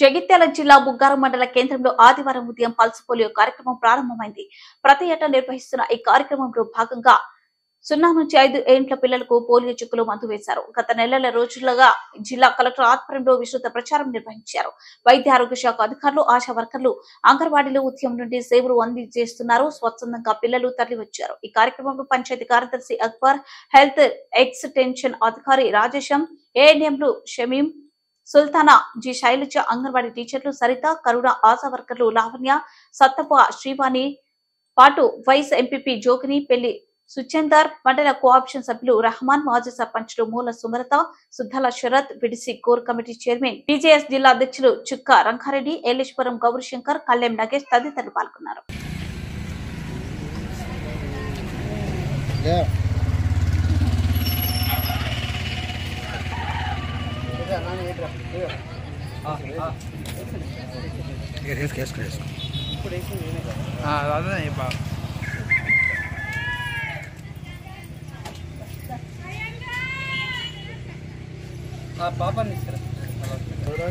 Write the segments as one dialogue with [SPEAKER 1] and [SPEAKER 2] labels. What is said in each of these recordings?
[SPEAKER 1] జగిత్యాల జిల్లా బుగ్గారం మండల కేంద్రంలో ఆదివారం ఉదయం పల్స్ పోలియో కార్యక్రమం ప్రారంభమైంది. ప్రతి ఏటా నిర్వహిస్తున్న ఈ కార్యక్రమంలో భాగంగా 0 నుంచి 5 ఏండ్ల పిల్లలకు పోలియో చుక్కలు మందు వేశారు. గత నెలల రోజులుగా జిల్లా కలెక్టర్ ఆధ్వర్యంలో విస్తృత ప్రచారం నిర్వహించారు. వైద్య ఆరోగ్య శాఖ అధికారులు, ఆశా వర్కర్లు అంగన్వాడీలు ఉదయం నుండి సేవలు అందజేస్తున్నారు. స్వచ్ఛందంగా పిల్లలు తరలివచ్చారు. ఈ కార్యక్రమంలో పంచాయతీ కార్యదర్శి అక్బర్, హెల్త్ ఎక్స్టెన్షన్ అధికారి రాజేశం, ఏఎన్ఎంలు షమీం, సుల్తానా, జి శైలజ, అంగన్వాడీ టీచర్లు సరిత, కరుణ, ఆశా వర్కర్లు లావణ్య, సత్తప్ప, శ్రీవాణి పాటు వైస్ ఎంపీపీ జోగిని, పెళ్లి సుచేందర్, మండల కోఆప్షన్ సభ్యులు రహమాన్, మాజీ సర్పంచ్లు Moola Sumalatha, Suddala Sharath, VDC core committee chairman TJS జిల్లా అధ్యక్షులు చుక్క రంగారెడ్డి, ఏలేశ్వరం గౌరీశంకర్, కళ్యాణ్ నగేష్ తదితరులు పాల్గొన్నారు.
[SPEAKER 2] పాపని ఫోటో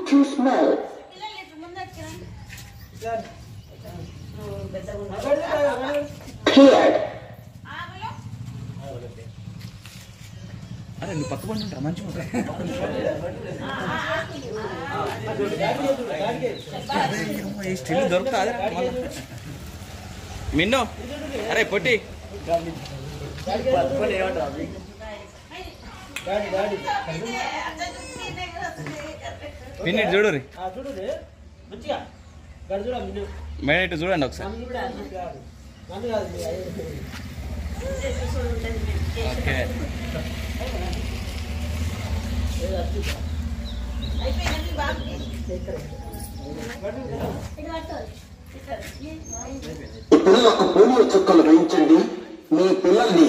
[SPEAKER 3] Too small. Cleared.
[SPEAKER 2] అరే నువ్వు పక్క పండుంటా మంచిగా స్టిల్ దొరుకుతా మిన్నో అరే పొట్టి పిన్ని చూడు మేడం ఇటు చూడండి ఒకసారి. ఓకే
[SPEAKER 3] పిల్లలకు పోలియో చుక్కలు వేయించండి. మీ పిల్లల్ని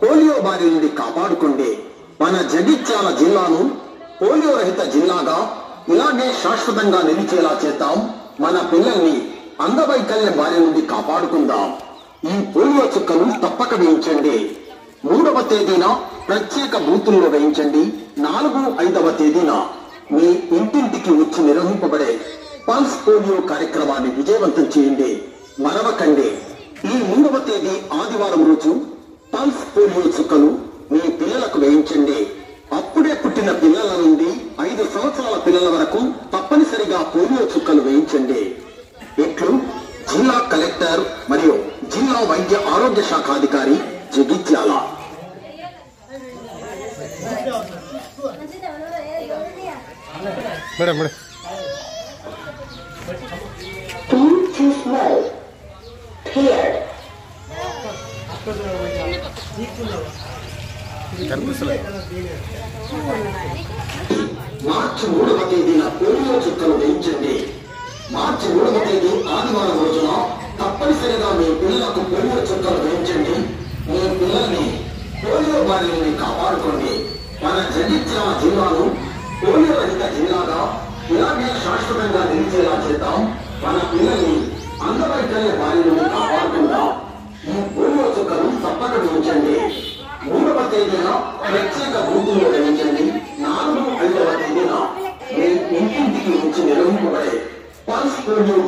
[SPEAKER 3] పోలియో బారి నుండి కాపాడుకోండి. మన జగిత్యాల జిల్లాను పోలియో రహిత జిల్లాగా ఇలాగే శాశ్వతంగా నిలిచేలా చేద్దాం. మన పిల్లల్ని అంగవైకల్యం బారి నుండి కాపాడుకుందాం. ఈ పోలియో చుక్కలు తప్పక వేయించండి. 3వ తేదీన ప్రత్యేక బూతుల్లో వేయించండి. 4, 5వ తేదీన మీ ఇంటింటికి వచ్చి నిర్వహింపబడే పల్స్ పోలియో కార్యక్రమాన్ని విజయవంతం చేయండి. మరవకండి. ఈ 3వ తేదీ ఆదివారం రోజు పల్స్ పోలియో చుక్కలు మీ పిల్లలకు వేయించండి. అప్పుడే పుట్టిన పిల్లల నుండి 5 సంవత్సరాల పిల్లల వరకు తప్పనిసరిగా పోలియో చుక్కలు వేయించండి. ఇట్లు జిల్లా కలెక్టర్ మరియు జిల్లా వైద్య ఆరోగ్య శాఖ అధికారి జగిత్యాల. మార్చి 3వ తేదీన పోలియో చుక్కలు వేయించండి. మార్చి 3వ తేదీ ఆదివారం రోజున తప్పనిసరిగా మీ పిల్లలకు పోలియో చుక్కలు వేయించండి. మీ పిల్లల్ని పోలియో బారి నుండి కాపాడుకోండి. మన జగిత్యాల జిల్లాను పోలియో రహిత జిల్లాగా ఇలాగే శాశ్వతంగా నిలిచేలా చేద్దాం. మన పిల్లల్ని అంగవైకల్య బారి నుండి కాపాడుకుందాం. ఈ పోలియో చుక్కలు తప్పక వేయించండి. 3వ తేదీన ప్రత్యేక బూతుల్లో వేయించండి. 4, 5వ తేదీన మీ ఇంటింటికి వచ్చి నిర్వహింపబడే పల్స్ పోలియో